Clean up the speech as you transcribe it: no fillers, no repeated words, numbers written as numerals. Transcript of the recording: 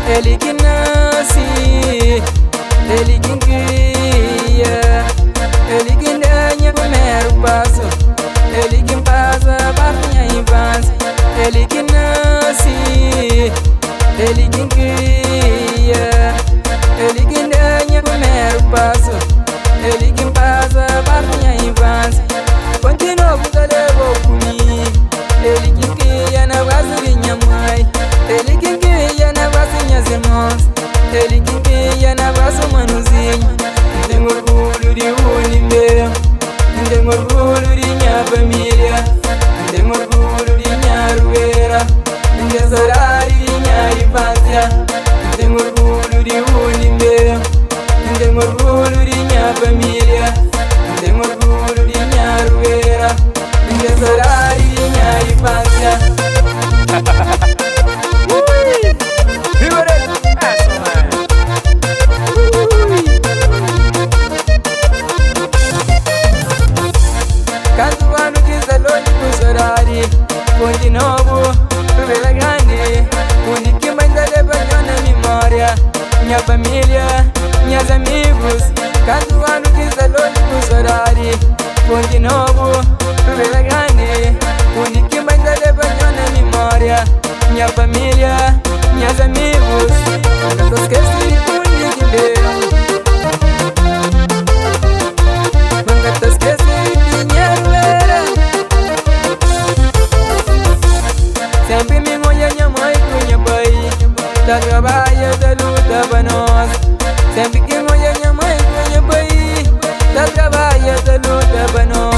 ele que nasce, ele que cria, ele que ganha o primeiro passo, ele que passa para minha infância. Ele que nasce, ele que cria, ele que ganha o primeiro passo, ele que passa para minha infância. Continua a levar comigo, ele que cria na base de minha mãe, ele que cria na base de minhas irmãs, ele que cria na base do manuzinho. Tenho orgulho de unir, tenho orgulho de minha família, tenho orgulho de minha rueira, tenho saudade de minha infância. Tenho orgulho de unir, tenho orgulho de minha família, tenho orgulho de minha rueira, tenho saudade de minha infância. Canto ano que salou de saudade, de novo, revela grande, onde que mais leva na memória, minha família, meus amigos. Canto ano que salou de saudade, de novo, revela grande, onde que mais leva na memória, minha família, meus amigos. Nunca te esqueci de onde que veio, nunca te esqueci de minha rueira. Sempre me olha minha mãe com minha pai, tá trabalha, tá luta pra nós. Sempre que olha minha mãe com minha pai, tá trabalha, tá luta pra nós.